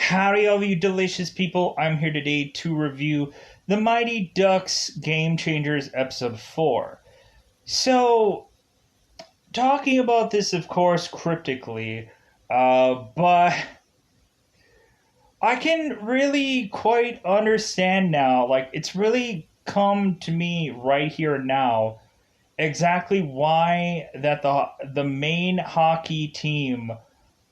Howdy, all you delicious people. I'm here today to review The Mighty Ducks Game Changers Episode 4. So, talking about this, of course, cryptically, but I can really quite understand now. Like, it's really come to me right here now exactly why that the main hockey team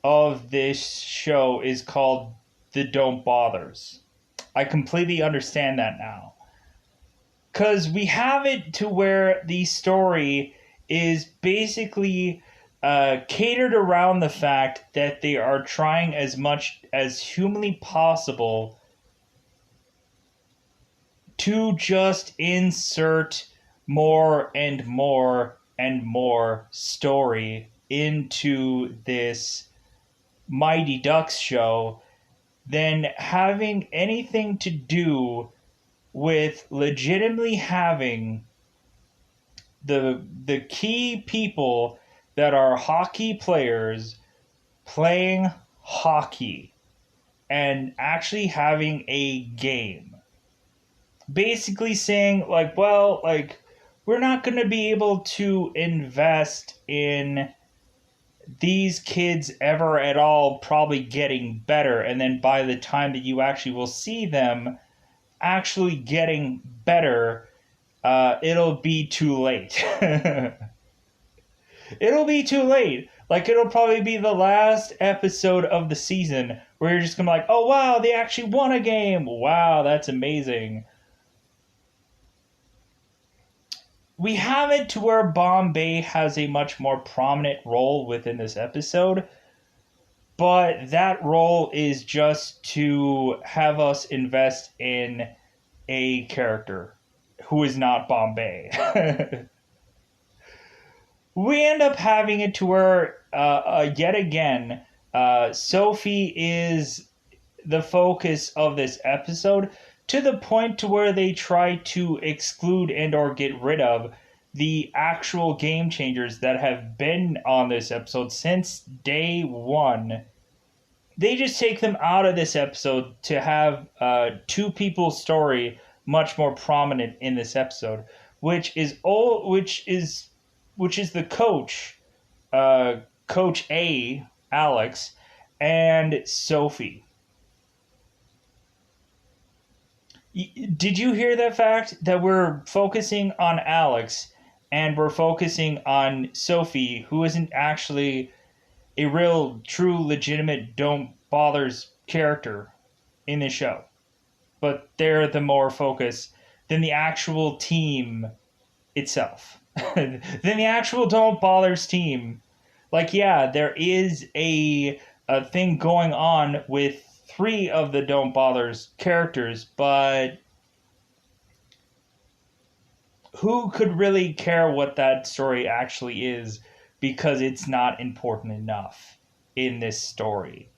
of this show is called the Don't Bothers. I completely understand that now. Because we have it to where the story is basically catered around the fact that they are trying as much as humanly possible to just insert more and more and more story into this Mighty Ducks show than having anything to do with legitimately having the key people that are hockey players playing hockey and actually having a game. Basically saying like, well, like we're not going to be able to invest in these kids ever at all probably getting better, and then by the time that you actually will see them actually getting better, it'll be too late. It'll be too late. Like, it'll probably be the last episode of the season where you're just gonna be like, oh wow, they actually won a game. Wow, that's amazing. We have it to where Bombay has a much more prominent role within this episode, but that role is just to have us invest in a character who is not Bombay. We end up having it to where, yet again, Sophie is the focus of this episode, to the point to where they try to exclude and or get rid of the actual game changers that have been on this episode since day one. They just take them out of this episode to have two people's story much more prominent in this episode, which is the coach, Coach A, Alex, and Sophie. Did you hear that fact that we're focusing on Alex and we're focusing on Sophie, who isn't actually a real, true, legitimate Don't Bothers character in the show, but they're the more focus than the actual team itself, than the actual Don't Bothers team. Like, yeah, there is a thing going on with three of the Don't Bothers characters, but who could really care what that story actually is, because it's not important enough in this story.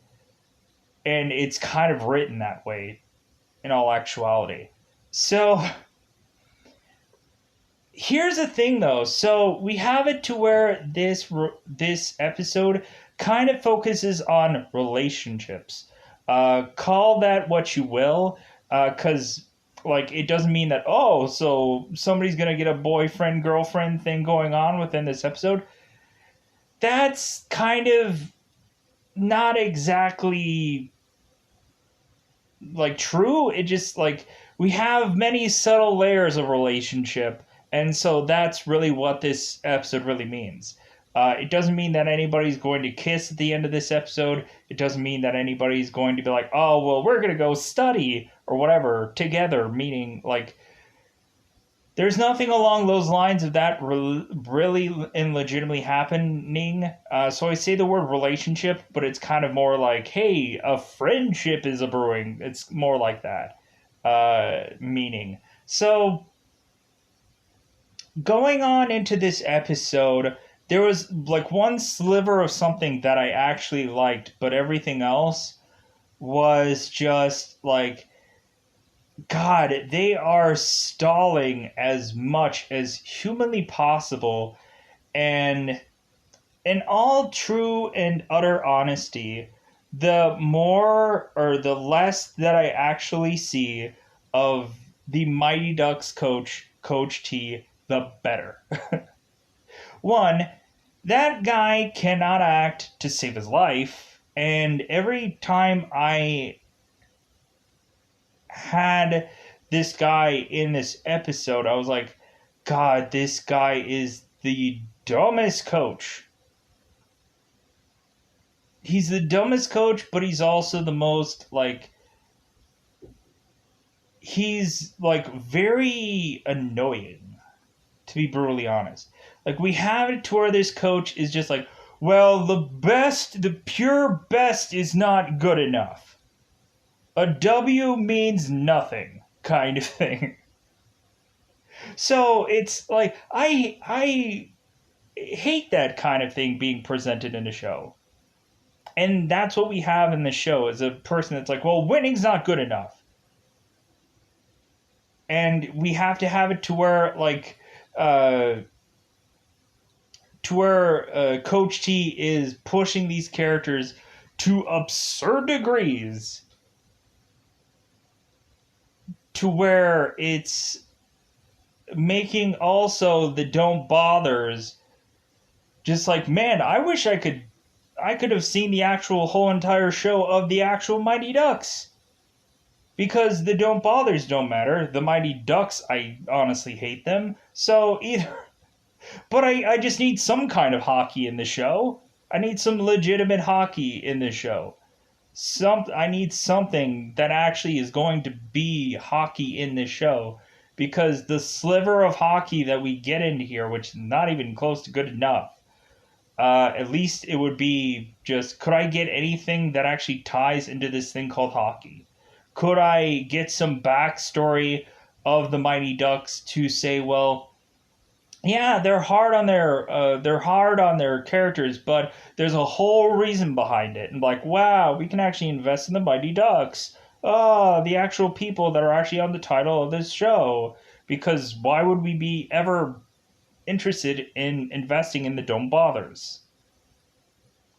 And it's kind of written that way in all actuality. So here's the thing though. So we have it to where this episode kind of focuses on relationships. Call that what you will, because like it doesn't mean that, oh, so somebody's gonna get a boyfriend girlfriend thing going on within this episode. That's kind of not exactly like true. It just like we have many subtle layers of relationship, and so that's really what this episode really means. It doesn't mean that anybody's going to kiss at the end of this episode. It doesn't mean that anybody's going to be like, oh, well, we're going to go study or whatever together, meaning like there's nothing along those lines of that really and legitimately happening. So I say the word relationship, but it's kind of more like, hey, a friendship is a brewing. It's more like that meaning. So going on into this episode, there was like one sliver of something that I actually liked, but everything else was just like, God, they are stalling as much as humanly possible. And in all true and utter honesty, the more or the less that I actually see of the Mighty Ducks coach, Coach T, the better. One, that guy cannot act to save his life, and every time I had this guy in this episode, I was like, God, this guy is the dumbest coach. He's the dumbest coach, but he's also the most, like, he's, like, very annoying, to be brutally honest. Like, we have it to where this coach is just like, well, the pure best is not good enough. A W means nothing, kind of thing. So it's like, I hate that kind of thing being presented in the show. And that's what we have in the show, is a person that's like, well, winning's not good enough. And we have to have it to where, like, Coach T is pushing these characters to absurd degrees, to where it's making also the don't bothers just like, man, I wish I could have seen the actual whole entire show of the actual Mighty Ducks. Because the don't bothers don't matter. The Mighty Ducks, I honestly hate them. So either... But I just need some kind of hockey in the show. I need some legitimate hockey in the show. I need something that actually is going to be hockey in this show. Because the sliver of hockey that we get into here, which is not even close to good enough, at least it would be just, could I get anything that actually ties into this thing called hockey? Could I get some backstory of the Mighty Ducks to say, well, yeah, they're hard on their characters, but there's a whole reason behind it. And like, wow, we can actually invest in the Mighty Ducks. Oh, the actual people that are actually on the title of this show. Because why would we be ever interested in investing in the Don't Bothers?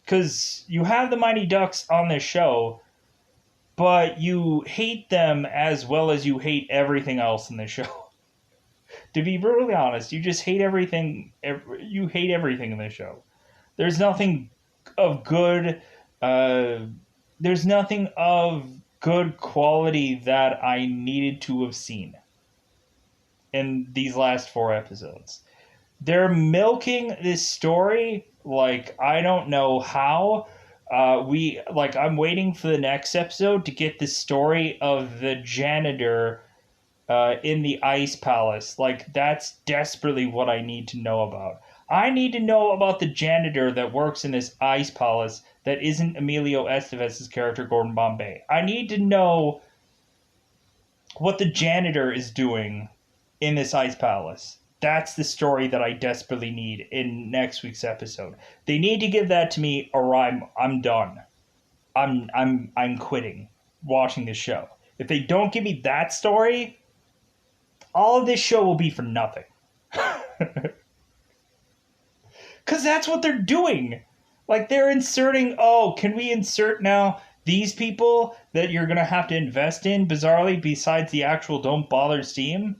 Because you have the Mighty Ducks on this show, but you hate them as well as you hate everything else in the show. To be brutally honest, you just hate everything. You hate everything in the show. There's nothing of good. There's nothing of good quality that I needed to have seen in these last 4 episodes. They're milking this story like I don't know how. I'm waiting for the next episode to get the story of the janitor in the Ice Palace. Like, that's desperately what I need to know about. I need to know about the janitor that works in this Ice Palace that isn't Emilio Estevez's character, Gordon Bombay. I need to know what the janitor is doing in this Ice Palace. That's the story that I desperately need in next week's episode. They need to give that to me, or I'm done. I'm quitting watching this show. If they don't give me that story, all of this show will be for nothing. Because that's what they're doing. Like, they're inserting, can we insert now these people that you're going to have to invest in, bizarrely, besides the actual Don't Bother team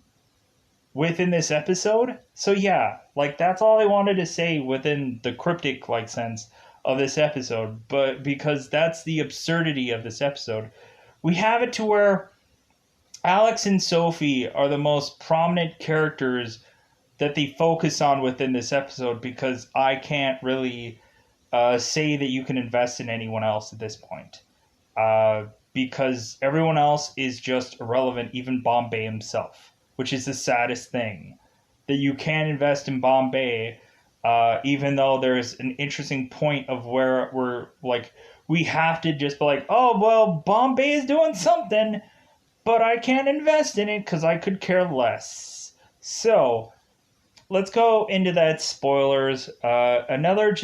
within this episode? So yeah, like, that's all I wanted to say within the cryptic, like, sense of this episode. But because that's the absurdity of this episode. We have it to where Alex and Sophie are the most prominent characters that they focus on within this episode, because I can't really say that you can invest in anyone else at this point. Because everyone else is just irrelevant, even Bombay himself, which is the saddest thing. That you can invest in Bombay, even though there's an interesting point of where we're like, we have to just be like, oh, well, Bombay is doing something, but I can't invest in it because I could care less. So, let's go into that spoilers. Another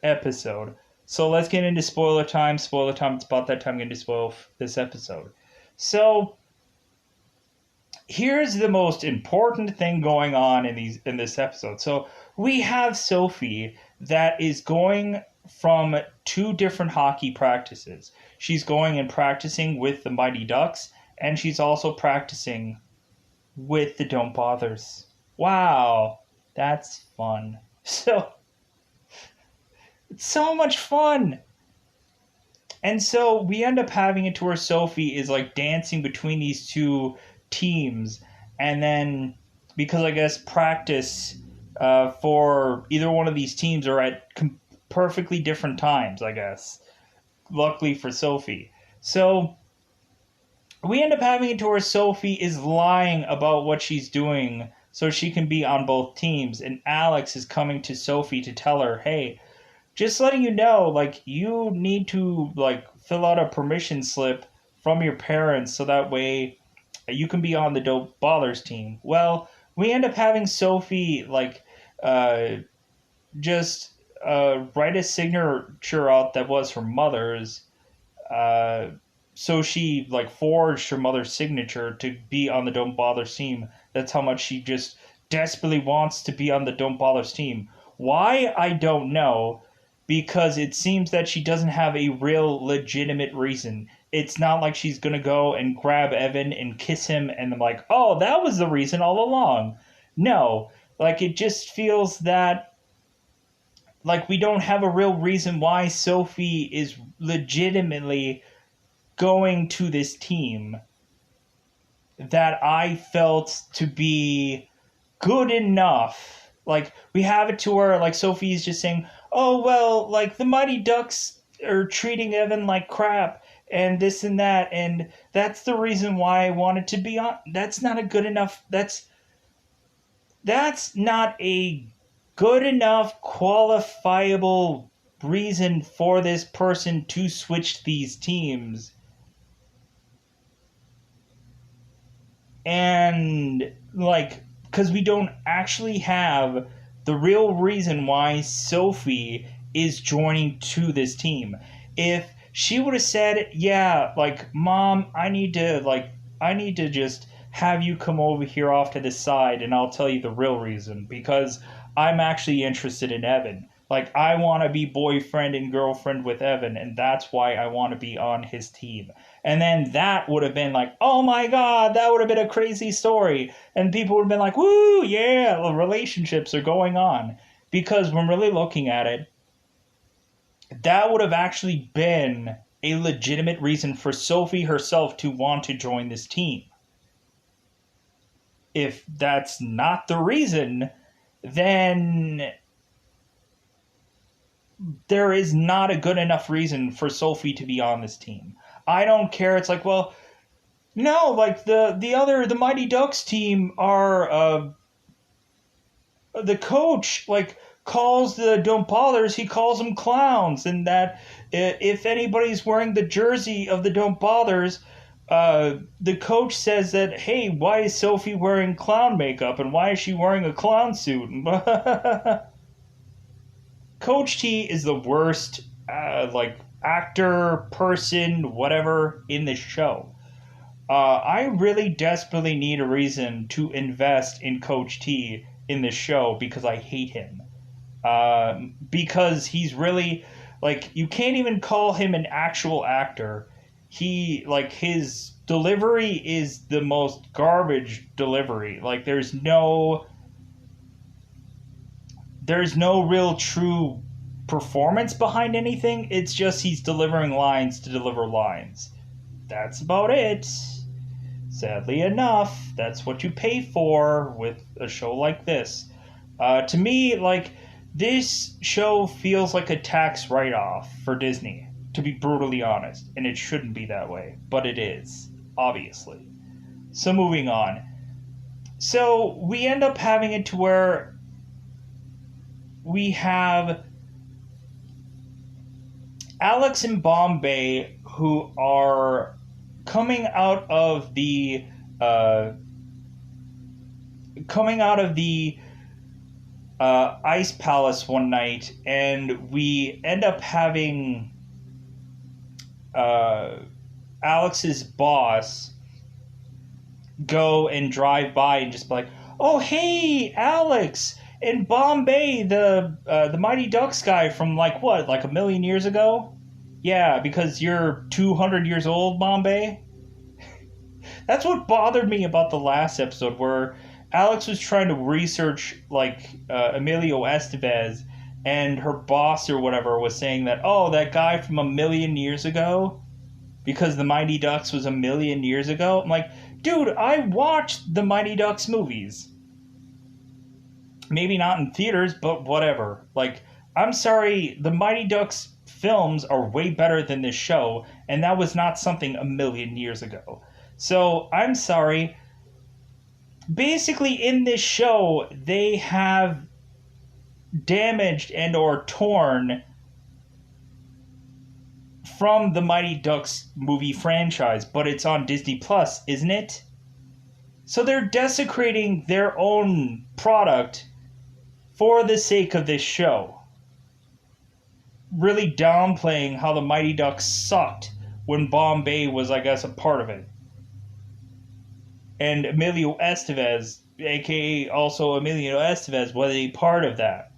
episode. So let's get into spoiler time. Spoiler time. It's about that time I'm going to spoil this episode. So, here's the most important thing going on in this episode. So we have Sophie that is going from two different hockey practices. She's going and practicing with the Mighty Ducks, and she's also practicing with the Don't Bothers. Wow, that's fun. So, it's so much fun. And so we end up having it to where Sophie is like dancing between these two teams. And then, because I guess practice for either one of these teams are at perfectly different times, I guess. Luckily for Sophie. So we end up having it to where Sophie is lying about what she's doing so she can be on both teams. And Alex is coming to Sophie to tell her, hey, just letting you know, like, you need to, like, fill out a permission slip from your parents so that way you can be on the Don't Bothers team. Well, we end up having Sophie, like, just write a signature out that was her mother's. So she, like, forged her mother's signature to be on the Don't Bothers team. That's how much she just desperately wants to be on the Don't Bothers team. Why? I don't know, because it seems that she doesn't have a real legitimate reason. It's not like she's going to go and grab Evan and kiss him and I'm like, oh, that was the reason all along. No, like, it just feels that, like, we don't have a real reason why Sophie is legitimately going to this team that I felt to be good enough. Like, we have it to where, like, Sophie's just saying, oh, well, like, the Mighty Ducks are treating Evan like crap, and this and that, and that's the reason why I wanted to be on. That's not a good enough, that's not a good enough, qualifiable reason for this person to switch these teams. And, like, because we don't actually have the real reason why Sophie is joining to this team. If she would have said, yeah, like, Mom, I need to just have you come over here off to the side and I'll tell you the real reason, because I'm actually interested in Evan. Like, I want to be boyfriend and girlfriend with Evan, and that's why I want to be on his team. And then that would have been like, oh my God, that would have been a crazy story. And people would have been like, woo, yeah, the relationships are going on. Because when really looking at it, that would have actually been a legitimate reason for Sophie herself to want to join this team. If that's not the reason, then there is not a good enough reason for Sophie to be on this team. I don't care. It's like, well, no, like the Mighty Ducks team are the coach, like, calls the Don't Bothers, he calls them clowns, and that if anybody's wearing the jersey of the Don't Bothers, the coach says that, hey, why is Sophie wearing clown makeup and why is she wearing a clown suit? Coach T is the worst, like, actor, person, whatever in this show. I really desperately need a reason to invest in Coach T in this show because I hate him. Because he's really, like, you can't even call him an actual actor. He, like, his delivery is the most garbage delivery. Like, there's no real true performance behind anything. It's just he's delivering lines to deliver lines. That's about it. Sadly enough, that's what you pay for with a show like this. To me, like, this show feels like a tax write-off for Disney, to be brutally honest, and it shouldn't be that way, but it is, obviously. So moving on. So we end up having it to where we have Alex and Bombay, who are coming out of the Ice Palace one night, and we end up having Alex's boss go and drive by and just be like, oh, hey, Alex, in Bombay, the Mighty Ducks guy from like what, like a million years ago? Yeah, because you're 200 years old, Bombay. That's what bothered me about the last episode, where Alex was trying to research like Emilio Estevez, and her boss or whatever was saying that, oh, that guy from a million years ago, because the Mighty Ducks was a million years ago. I'm like, dude, I watched the Mighty Ducks movies. Maybe not in theaters, but whatever. Like, I'm sorry, the Mighty Ducks films are way better than this show, and that was not something a million years ago. So, I'm sorry. Basically, in this show, they have damaged and or torn from the Mighty Ducks movie franchise, but it's on Disney Plus, isn't it? So they're desecrating their own product for the sake of this show. Really downplaying how the Mighty Ducks sucked when Bombay was, I guess, a part of it. And Emilio Estevez, aka also Emilio Estevez, was a part of that.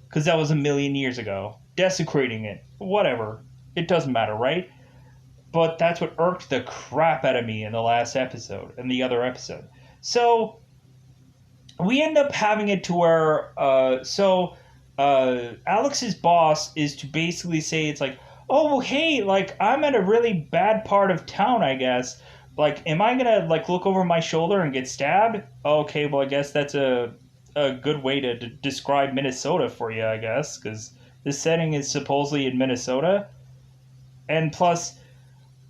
Because that was a million years ago. Desecrating it. Whatever. It doesn't matter, right? But that's what irked the crap out of me in the last episode, and the other episode. So, we end up having it to where, Alex's boss is to basically say, it's like, oh, well, hey, like, I'm at a really bad part of town, I guess. Like, am I gonna, like, look over my shoulder and get stabbed? Okay, well, I guess that's a good way to describe Minnesota for you, I guess, because this setting is supposedly in Minnesota. And plus,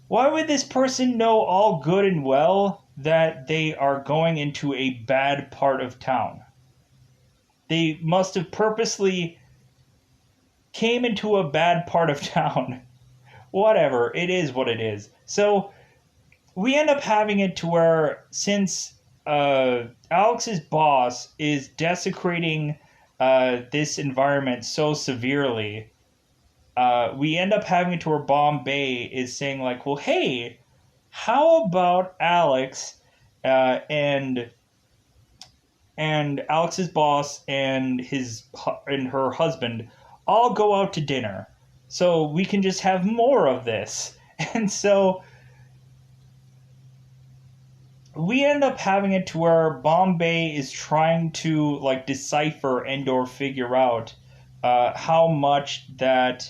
why would this person know all good and well that they are going into a bad part of town? They must have purposely came into a bad part of town. Whatever, it is what it is. So we end up having it to where, since Alex's boss is desecrating this environment so severely, we end up having it to where Bombay is saying like, well, hey, how about Alex and Alex's boss and her husband all go out to dinner, so we can just have more of this. And so we end up having it to where Bombay is trying to like decipher and or figure out how much that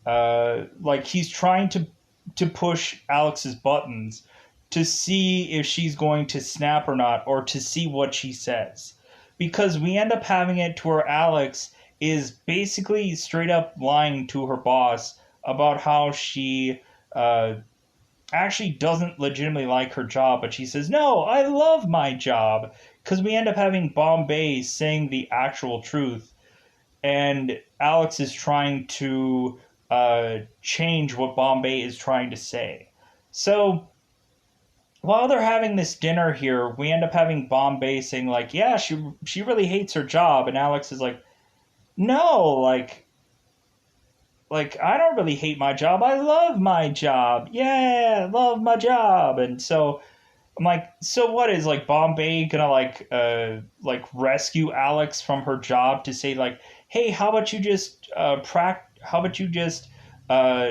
like he's trying to push Alex's buttons to see if she's going to snap or not, or to see what she says. Because we end up having it to where Alex is basically straight up lying to her boss about how she actually doesn't legitimately like her job, but she says, no, I love my job. Because we end up having Bombay saying the actual truth, and Alex is trying to change what Bombay is trying to say. So while they're having this dinner here, we end up having Bombay saying like, yeah, she really hates her job, and Alex is like, no, like I don't really hate my job. I love my job. Yeah, love my job. And so I'm like, so what, is like Bombay gonna like rescue Alex from her job to say like, hey, how about you just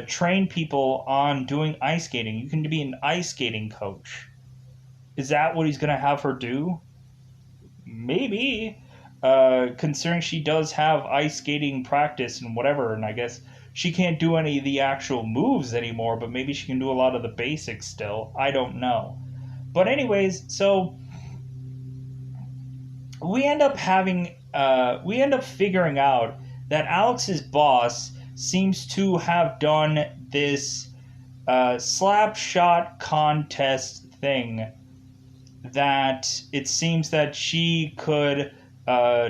train people on doing ice skating? You can be an ice skating coach. Is that what he's gonna have her do? Maybe. Considering she does have ice skating practice and whatever, and I guess she can't do any of the actual moves anymore, but maybe she can do a lot of the basics still. I don't know. But anyways, so we end up figuring out that Alex's boss seems to have done this slap shot contest thing, that it seems that she could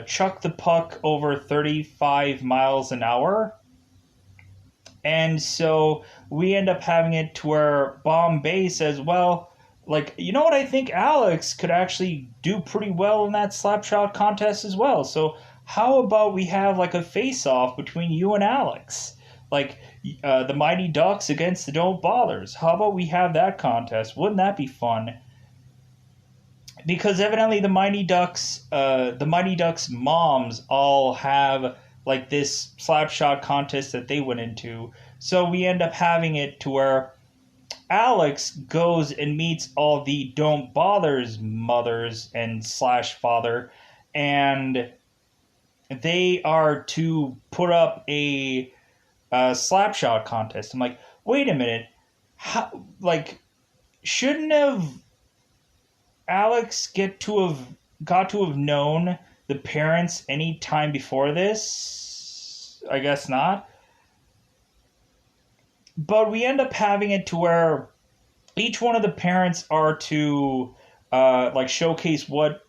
chuck the puck over 35 miles an hour. And so we end up having it to where Bombay says, well, like, you know what, I think Alex could actually do pretty well in that slapshot contest as well. So how about we have like a face-off between you and Alex? Like the Mighty Ducks against the Don't Bothers. How about we have that contest? Wouldn't that be fun? because evidently the Mighty Ducks moms all have like this slapshot contest that they went into. So we end up having it to where Alex goes and meets all the Don't Bother's mothers and slash father, and they are to put up a slapshot contest. I'm like, wait a minute, how, like, shouldn't have Alex got to have known the parents any time before this? I guess not. But we end up having it to where each one of the parents are to like showcase what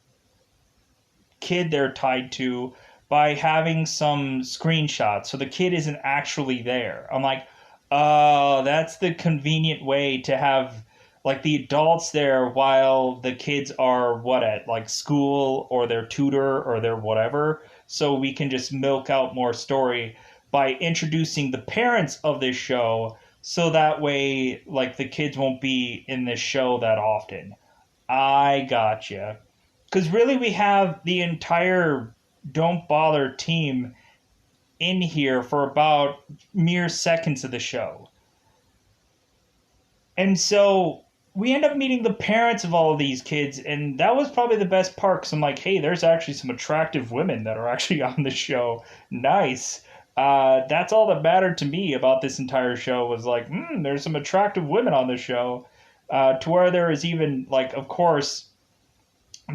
kid they're tied to by having some screenshots so the kid isn't actually there. I'm like, oh, that's the convenient way to have like the adults there while the kids are what at like school or their tutor or their whatever, so we can just milk out more story by introducing the parents of this show, so that way like the kids won't be in this show that often. I gotcha. Because really, we have the entire Don't Bother team in here for about mere seconds of the show. And so we end up meeting the parents of all of these kids, and that was probably the best part. Because I'm like, hey, there's actually some attractive women that are actually on the show. Nice. That's all that mattered to me about this entire show was like, there's some attractive women on the show. To where there is even, like, of course,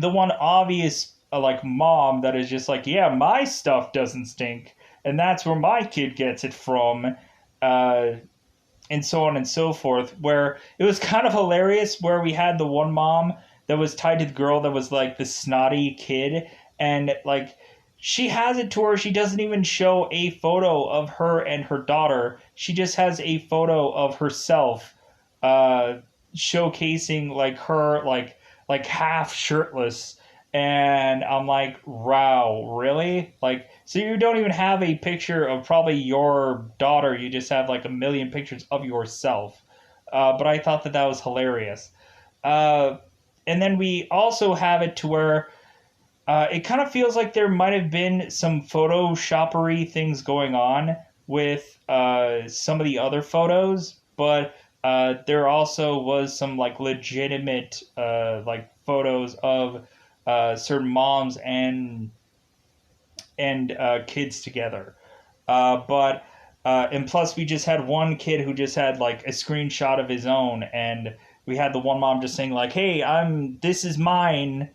the one obvious like mom that is just like, yeah, my stuff doesn't stink, and that's where my kid gets it from, and so on and so forth. Where it was kind of hilarious, where we had the one mom that was tied to the girl that was like the snotty kid, and like she has it to where she doesn't even show a photo of her and her daughter. She just has a photo of herself, showcasing like her like half shirtless, and I'm like, wow, really? Like, so you don't even have a picture of probably your daughter, you just have like a million pictures of yourself. But I thought that that was hilarious. uh, and then we also have it to where it kind of feels like there might have been some photoshoppery things going on with some of the other photos, but there also was some like legitimate like photos of certain moms and kids together. But and plus we just had one kid who just had like a screenshot of his own, and we had the one mom just saying like, "Hey, this is mine,"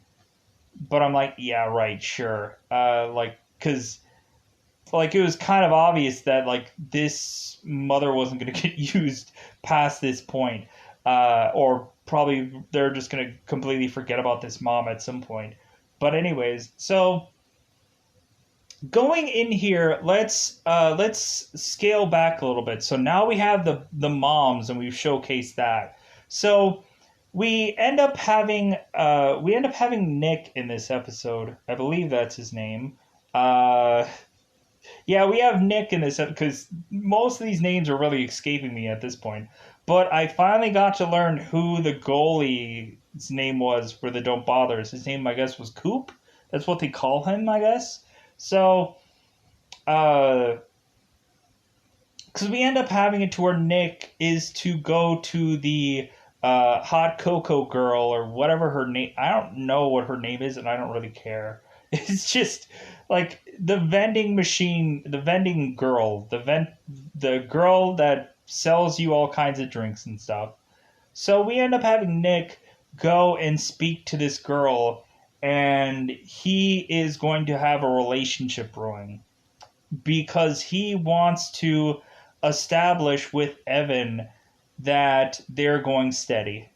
but I'm like, "Yeah, right, sure." Like, cause like it was kind of obvious that like this mother wasn't going to get used past this point, or probably they're just going to completely forget about this mom at some point. But anyways, so going in here, let's scale back a little bit. So now we have the moms, and we've showcased that. So we end up having Nick in this episode. I believe that's his name. Uh, yeah, we have Nick in this because most of these names are really escaping me at this point. But I finally got to learn who the goalie's name was for the Don't Bothers. His name, I guess, was Coop. That's what they call him, I guess. So, because we end up having it to where Nick is to go to the hot cocoa girl or whatever her name. I don't know what her name is, and I don't really care. It's just like the vending machine, the vending girl, the girl that sells you all kinds of drinks and stuff. So we end up having Nick go and speak to this girl, and he is going to have a relationship brewing because he wants to establish with Evan that they're going steady.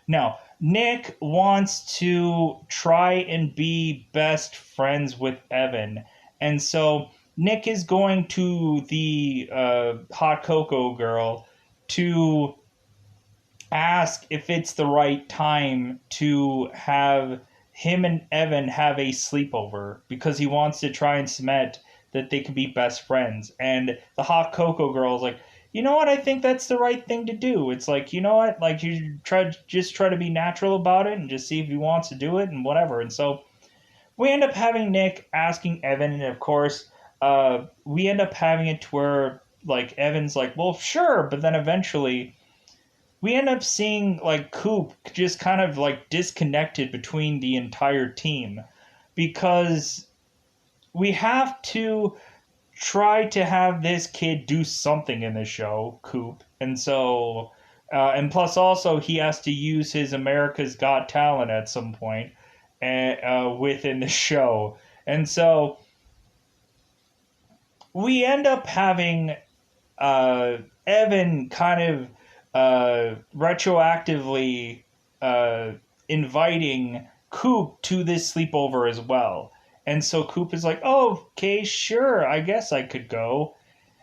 Now, Nick wants to try and be best friends with Evan. And so Nick is going to the hot cocoa girl to ask if it's the right time to have him and Evan have a sleepover because he wants to try and cement that they can be best friends. And the hot cocoa girl is like, you know what? I think that's the right thing to do. It's like, you know what? Like you try to be natural about it and just see if he wants to do it and whatever. And so we end up having Nick asking Evan, and of course, we end up having it to where like Evan's like, well, sure, but then eventually we end up seeing like Coop just kind of like disconnected between the entire team because we have to try to have this kid do something in the show, Coop. And so, and plus also he has to use his America's Got Talent at some point within the show. And so we end up having Evan kind of retroactively inviting Coop to this sleepover as well. And so Coop is like, oh, okay, sure, I guess I could go.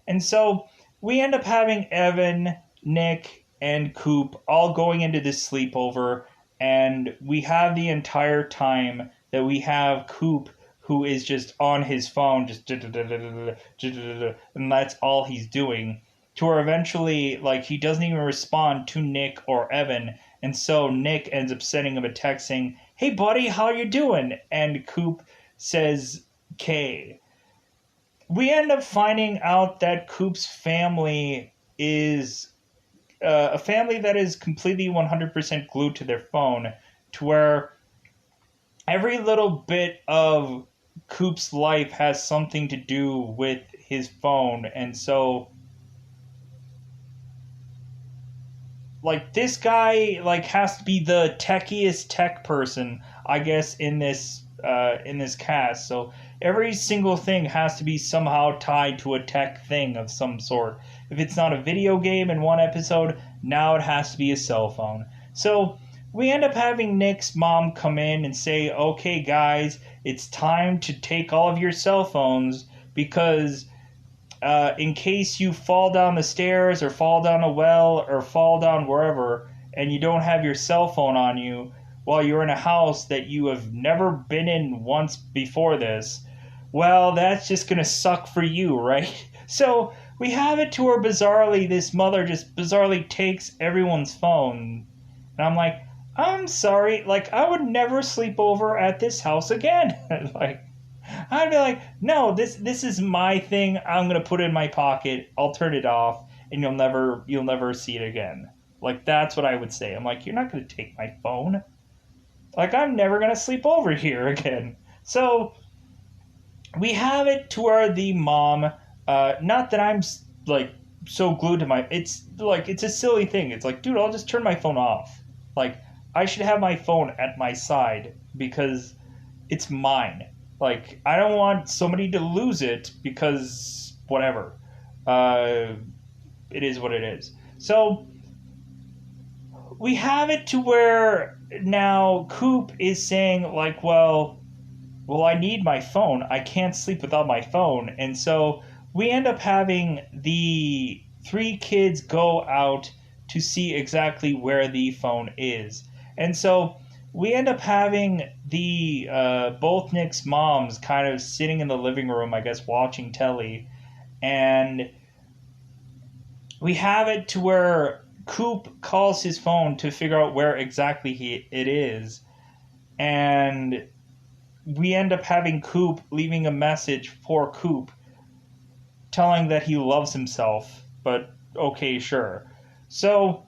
And so we end up having Evan, Nick, and Coop all going into this sleepover. And we have the entire time that we have Coop who is just on his phone, just and that's all he's doing. To where eventually, like, he doesn't even respond to Nick or Evan. And so Nick ends up sending him a text saying, hey, buddy, how you doing? And Coop says K. We end up finding out that Coop's family is a family that is completely 100% glued to their phone, to where every little bit of Coop's life has something to do with his phone. And so like this guy like has to be the techiest tech person, I guess, in this cast. So every single thing has to be somehow tied to a tech thing of some sort. If it's not a video game in one episode, now it has to be a cell phone. So we end up having Nick's mom come in and say, okay guys, it's time to take all of your cell phones because in case you fall down the stairs or fall down a well or fall down wherever and you don't have your cell phone on you while you're in a house that you have never been in once before this, well, that's just going to suck for you, right? So we have it to where bizarrely this mother just bizarrely takes everyone's phone. And I'm like, I'm sorry, like, I would never sleep over at this house again. Like, I'd be like, no, this is my thing. I'm gonna put it in my pocket. I'll turn it off, and you'll never see it again. Like that's what I would say. I'm like, you're not gonna take my phone. Like I'm never gonna sleep over here again. So we have it to where the mom, not that I'm like so glued to my. It's like it's a silly thing. It's like, dude, I'll just turn my phone off. Like I should have my phone at my side because it's mine. Like, I don't want somebody to lose it because whatever. It is what it is. So, we have it to where now Coop is saying, like, well, I need my phone. I can't sleep without my phone. And so, we end up having the three kids go out to see exactly where the phone is. And so, we end up having the both Nick's moms kind of sitting in the living room, I guess, watching telly, and we have it to where Coop calls his phone to figure out where exactly it is, and we end up having Coop leaving a message for Coop telling that he loves himself, but okay, sure. So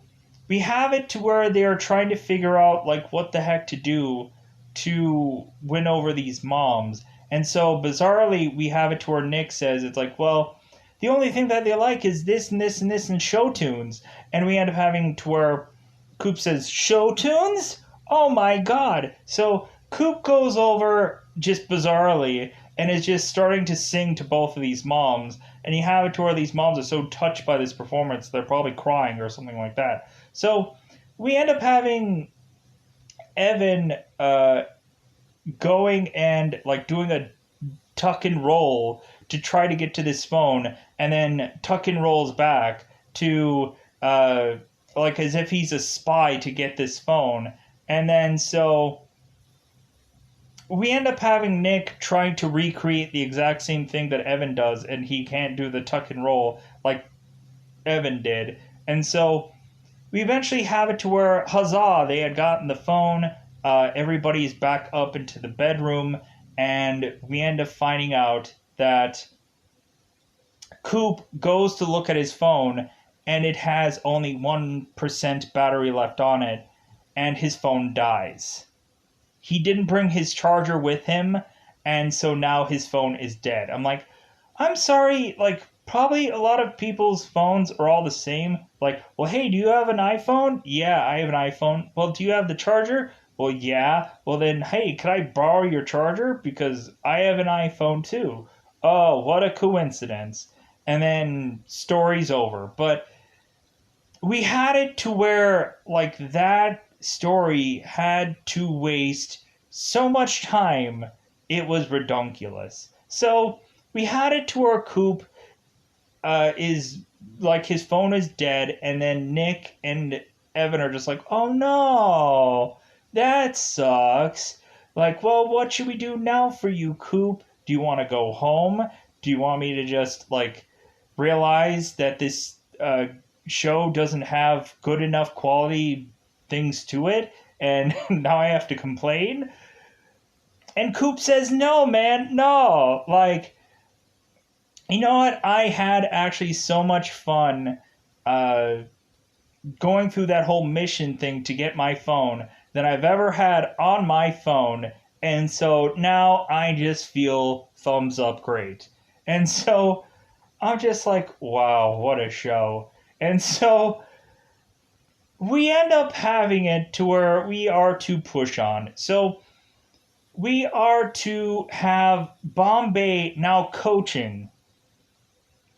we have it to where they are trying to figure out like what the heck to do to win over these moms. And so bizarrely we have it to where Nick says it's like, well, the only thing that they like is this and this and this and show tunes. And we end up having to where Coop says, show tunes? Oh my god. So Coop goes over just bizarrely and is just starting to sing to both of these moms. And you have it to where these moms are so touched by this performance, they're probably crying or something like that. So we end up having Evan going and like doing a tuck and roll to try to get to this phone, and then tuck and rolls back to like as if he's a spy to get this phone. And then so we end up having Nick trying to recreate the exact same thing that Evan does, and he can't do the tuck and roll. Like Evan did. And so we eventually have it to where, huzzah, they had gotten the phone. Everybody's back up into the bedroom, and we end up finding out that Coop goes to look at his phone, and it has only 1% battery left on it, and his phone dies. He didn't bring his charger with him, and so now his phone is dead. I'm like, I'm sorry, like, probably a lot of people's phones are all the same. Like, well, hey, do you have an iPhone? Yeah, I have an iPhone. Well, do you have the charger? Well, yeah. Well, then, hey, could I borrow your charger? Because I have an iPhone too. Oh, what a coincidence. And then story's over. But we had it to where, like, that story had to waste so much time, it was redonkulous. So we had it to where Coop is like, his phone is dead, and then Nick and Evan are just like, oh no, that sucks. Like, well, what should we do now for you, Coop? Do you want to go home? Do you want me to just, like, realize that this show doesn't have good enough quality things to it, and now I have to complain? And Coop says, no, man, no. Like, you know what? I had actually so much fun uh, going through that whole mission thing to get my phone than I've ever had on my phone. And so now I just feel thumbs up great. And so I'm just like, wow, what a show. And so we end up having it to where we are to push on. So we are to have Bombay now coaching.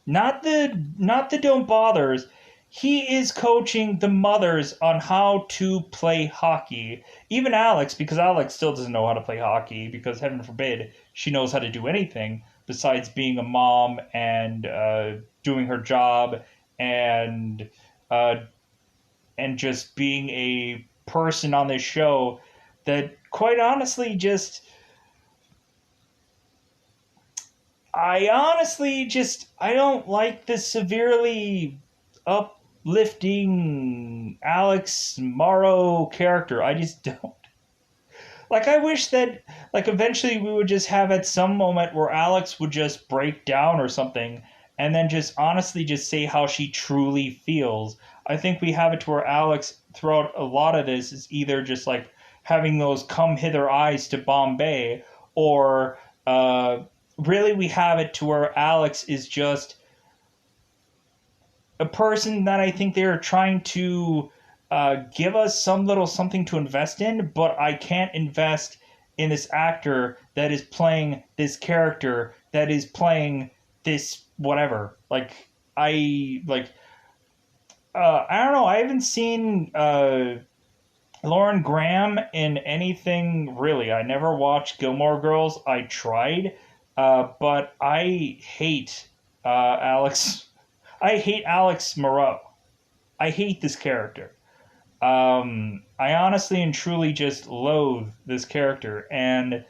Not the Don't Bothers. He is coaching the mothers on how to play hockey. Even Alex, because Alex still doesn't know how to play hockey, because heaven forbid she knows how to do anything besides being a mom and doing her job and uh, and just being a person on this show that, quite honestly, I don't like the severely uplifting Alex Morrow character. I just don't. Like, I wish that, like, eventually we would just have at some moment where Alex would just break down or something, and then just honestly just say how she truly feels. I think we have it to where Alex, throughout a lot of this, is either just like having those come hither eyes to Bombay, or really we have it to where Alex is just a person that I think they're trying to give us some little something to invest in, but I can't invest in this actor that is playing this character that is playing this whatever. Like, I don't know. I haven't seen Lauren Graham in anything really. I never watched Gilmore Girls. I tried, but I hate Alex. I hate Alex Moreau. I hate this character. I honestly and truly just loathe this character, and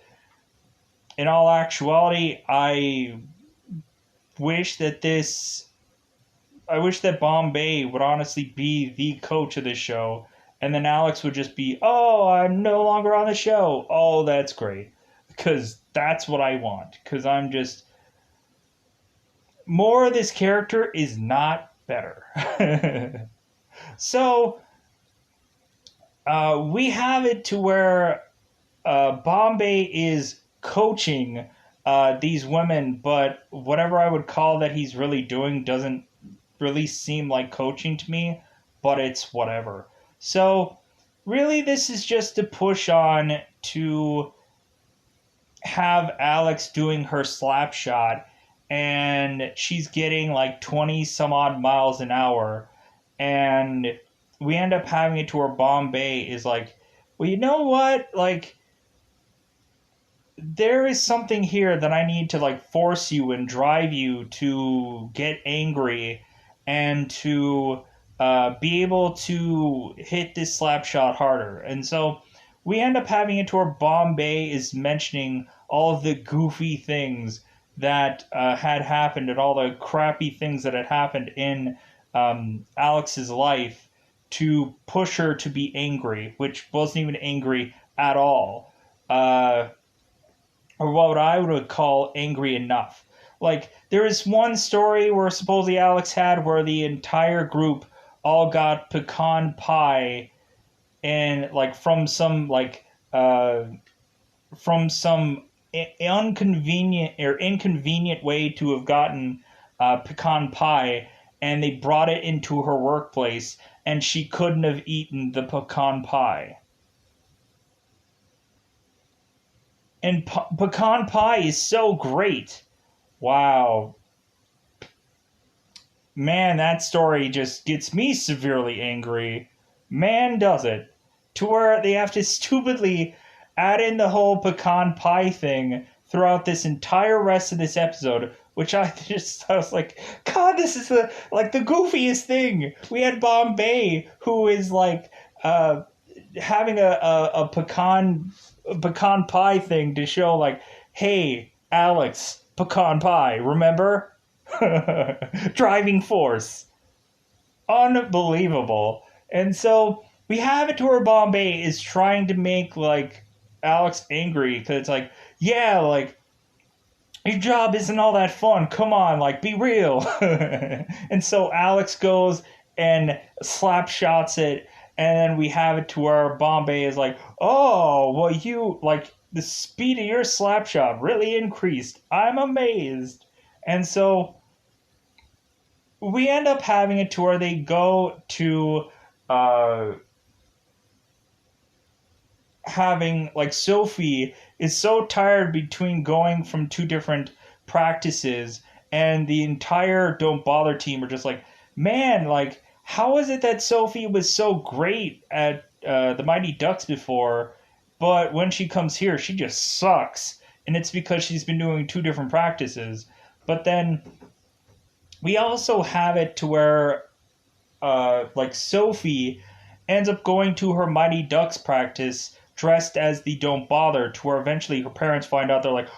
in all actuality, wish that this I wish that Bombay would honestly be the coach of this show, and then Alex would just be, oh, I'm no longer on the show. Oh, that's great. Because that's what I want. Because I'm just. More of this character is not better. So, we have it to where Bombay is coaching these women, but whatever I would call that he's really doing doesn't really seem like coaching to me, but it's whatever. So, really, this is just to push on to have Alex doing her slap shot, and she's getting like 20 some odd miles an hour, and we end up having it to where Bombay is like, well, you know what? Like, there is something here that I need to, like, force you and drive you to get angry and to be able to hit this slap shot harder. And so we end up having it to where Bombay is mentioning all of the goofy things that had happened and all the crappy things that had happened in Alex's life to push her to be angry, which wasn't even angry at all. Uh, or what I would call angry enough. Like, there is one story where supposedly Alex had where the entire group all got pecan pie and like uh from some inconvenient way to have gotten pecan pie, and they brought it into her workplace and she couldn't have eaten the pecan pie. And pecan pie is so great. Wow. Man, that story just gets me severely angry. Man, does it. To where they have to stupidly add in the whole pecan pie thing throughout this entire rest of this episode, which I was like, God, this is the goofiest thing. We had Bombay, who is like having a pecan pie thing to show like, hey, Alex, pecan pie, remember? Driving force. Unbelievable. And so we have it to where Bombay is trying to make like Alex angry because it's like, yeah, like your job isn't all that fun. Come on, like be real. And so Alex goes and slap shots it, and then we have it to where Bombay is like, oh, well, you like the speed of your slap shot really increased. I'm amazed. And so we end up having it to where they go to uh, having like Sophie is so tired between going from two different practices, and the entire Don't Bother team are just like, man, like how is it that Sophie was so great at the Mighty Ducks before, but when she comes here she just sucks, and it's because she's been doing two different practices. But then we also have it to where like Sophie ends up going to her Mighty Ducks practice dressed as the Don't Bother, to where eventually her parents find out. They're like,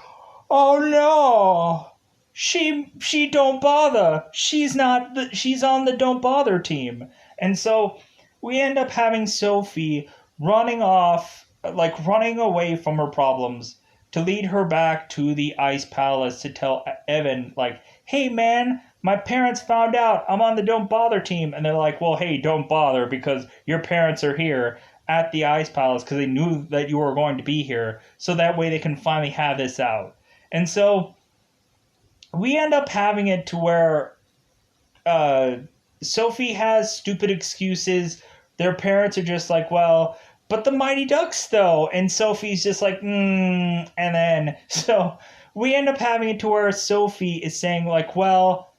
oh no, she don't bother, she's on the Don't Bother team. And so we end up having Sophie running off, like running away from her problems, to lead her back to the Ice Palace to tell Evan, like, hey man, my parents found out I'm on the Don't Bother team. And they're like, well, hey, don't bother because your parents are here at the Ice Palace because they knew that you were going to be here. So that way they can finally have this out. And so we end up having it to where Sophie has stupid excuses. Their parents are just like, well, but the Mighty Ducks, though. And Sophie's just like, and then, so we end up having it to where Sophie is saying, like, well,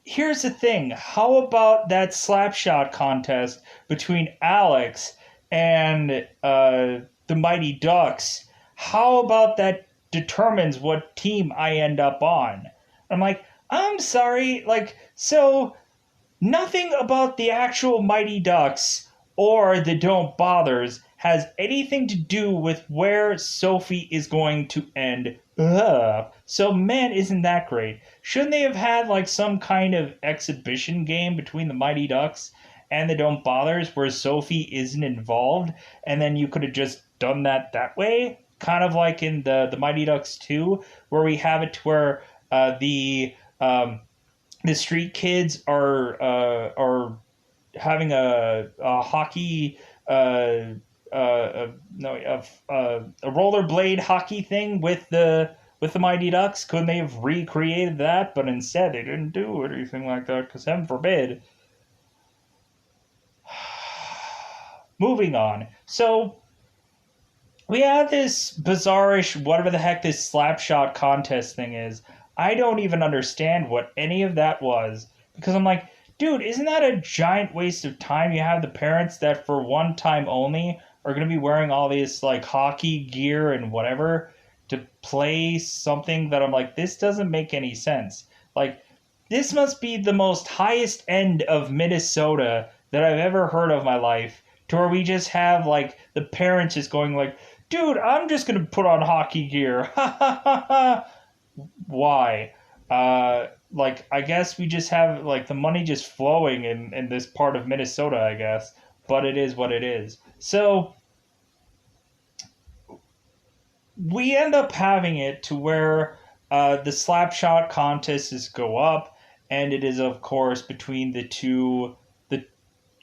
here's the thing. How about that slapshot contest between Alex and the Mighty Ducks? How about that determines what team I end up on? I'm like, I'm sorry. Like, so nothing about the actual Mighty Ducks or the Don't Bothers has anything to do with where Sophie is going to end up. So, man, isn't that great? Shouldn't they have had like some kind of exhibition game between the Mighty Ducks and the Don't Bothers where Sophie isn't involved, and then you could have just done that way? Kind of like in the Mighty Ducks 2, where we have it to where the street kids are having a hockey no a rollerblade hockey thing with the Mighty Ducks. Couldn't they have recreated that? But instead they didn't do anything like that because heaven forbid. Moving on. So we have this bizarrish whatever the heck this slapshot contest thing is. I don't even understand what any of that was, because I'm like, dude, isn't that a giant waste of time? You have the parents that for one time only are going to be wearing all this like hockey gear and whatever to play something that I'm like, this doesn't make any sense. Like, this must be the most highest end of Minnesota that I've ever heard of my life, to where we just have like the parents just going like, dude, I'm just going to put on hockey gear. Ha ha ha ha. Why? like, I guess we just have like the money just flowing in this part of Minnesota, I guess. But it is what it is. So we end up having it to where the slap shot contests go up, and it is of course between the two,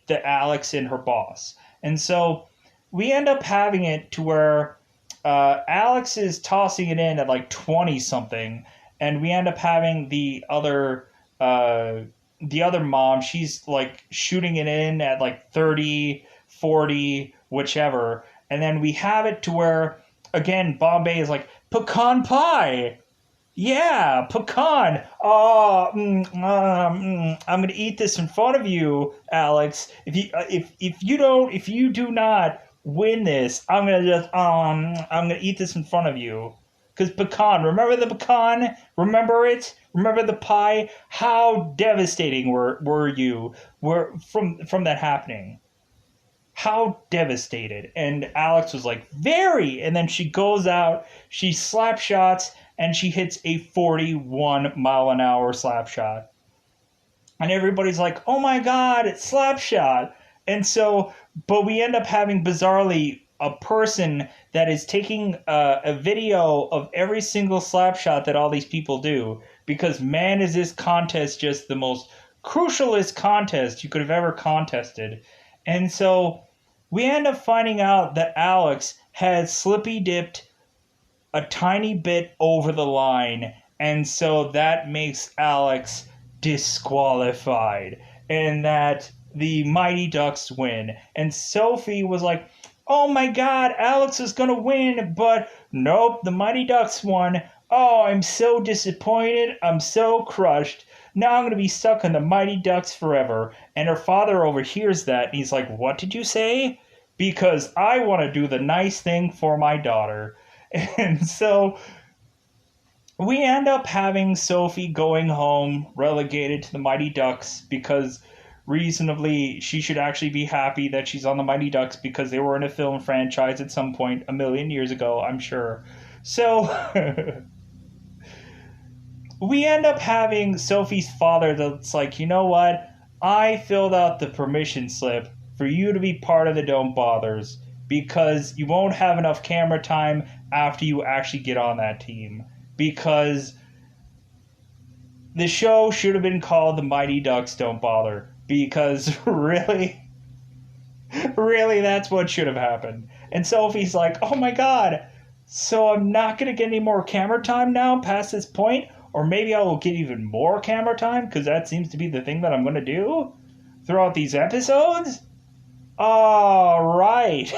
the Alex and her boss, and so we end up having it to where Alex is tossing it in at like 20 something, and we end up having the other mom, she's like shooting it in at like 30, 40, whichever, and then we have it to where again Bombay is like pecan pie. Yeah, pecan. Oh, I'm gonna eat this in front of you, Alex. If you do not win this, I'm gonna eat this in front of you. Cause pecan, remember the pecan? Remember it? Remember the pie? How devastating were you were from that happening? How devastated. And Alex was like, very. And then she goes out, she slap shots, and she hits a 41 mile an hour slap shot. And everybody's like, oh my God, it's slap shot. And so, but we end up having bizarrely a person that is taking a video of every single slap shot that all these people do. Because man, is this contest just the most crucialist contest you could have ever contested. And so we end up finding out that Alex had slippy dipped a tiny bit over the line, and so that makes Alex disqualified, and that the Mighty Ducks win. And Sophie was like, oh my God, Alex is gonna win, but nope, the Mighty Ducks won. Oh, I'm so disappointed, I'm so crushed. Now I'm going to be stuck on the Mighty Ducks forever. And her father overhears that, and he's like, what did you say? Because I want to do the nice thing for my daughter. And so we end up having Sophie going home, relegated to the Mighty Ducks, because reasonably she should actually be happy that she's on the Mighty Ducks because they were in a film franchise at some point a million years ago, I'm sure. So we end up having Sophie's father that's like, you know what? I filled out the permission slip for you to be part of the Don't Bothers because you won't have enough camera time after you actually get on that team. Because the show should have been called The Mighty Ducks Don't Bother. Because really, that's what should have happened. And Sophie's like, oh my God, so I'm not going to get any more camera time now past this point? Or maybe I will get even more camera time because that seems to be the thing that I'm going to do throughout these episodes? All right.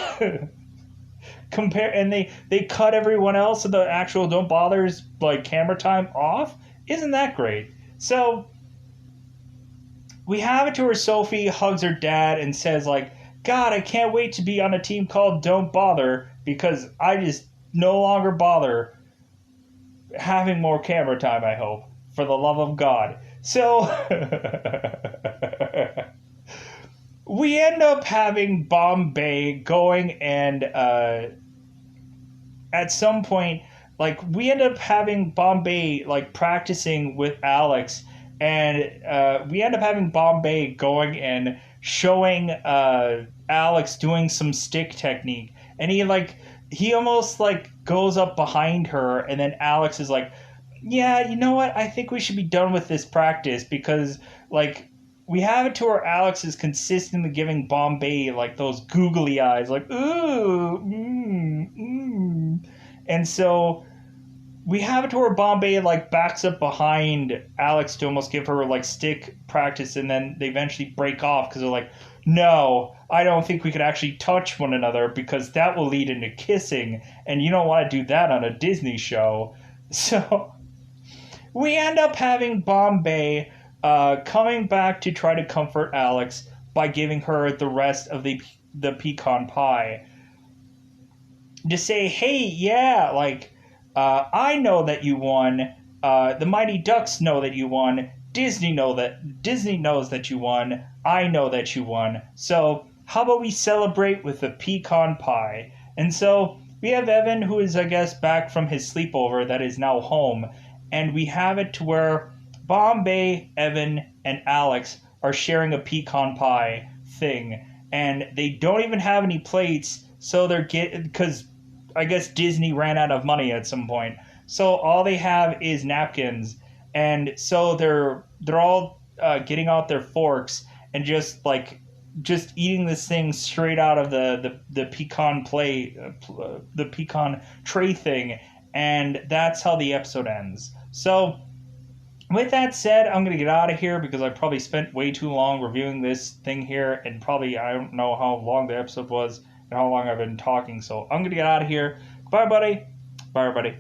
And they cut everyone else of the actual Don't Bother's like camera time off? Isn't that great? So we have it to where Sophie hugs her dad and says like, God, I can't wait to be on a team called Don't Bother because I just no longer bother having more camera time, I hope, for the love of God. So we end up having Bombay going and at some point, like, we end up having Bombay like practicing with Alex, and we end up having Bombay going and showing Alex doing some stick technique, and he almost like goes up behind her, and then Alex is like, yeah, you know what, I think we should be done with this practice because like we have it to where Alex is consistently giving Bombay like those googly eyes, like ooh, and so we have it to where Bombay like backs up behind Alex to almost give her like stick practice, and then they eventually break off because they're like, no, I don't think we could actually touch one another because that will lead into kissing, and you don't want to do that on a Disney show. So we end up having Bombay coming back to try to comfort Alex by giving her the rest of the pecan pie. To say, hey, yeah, like, I know that you won. The Mighty Ducks know that you won. Disney knows that you won. I know that you won. So how about we celebrate with the pecan pie? And so we have Evan, who is, I guess, back from his sleepover that is now home. And we have it to where Bombay, Evan, and Alex are sharing a pecan pie thing, and they don't even have any plates, so they're because I guess Disney ran out of money at some point. So all they have is napkins, and so they're all getting out their forks and just eating this thing straight out of the pecan plate, the pecan tray thing, and that's how the episode ends. So with that said, I'm going to get out of here because I probably spent way too long reviewing this thing here, and probably I don't know how long the episode was and how long I've been talking. So I'm going to get out of here. Bye, buddy. Bye, everybody.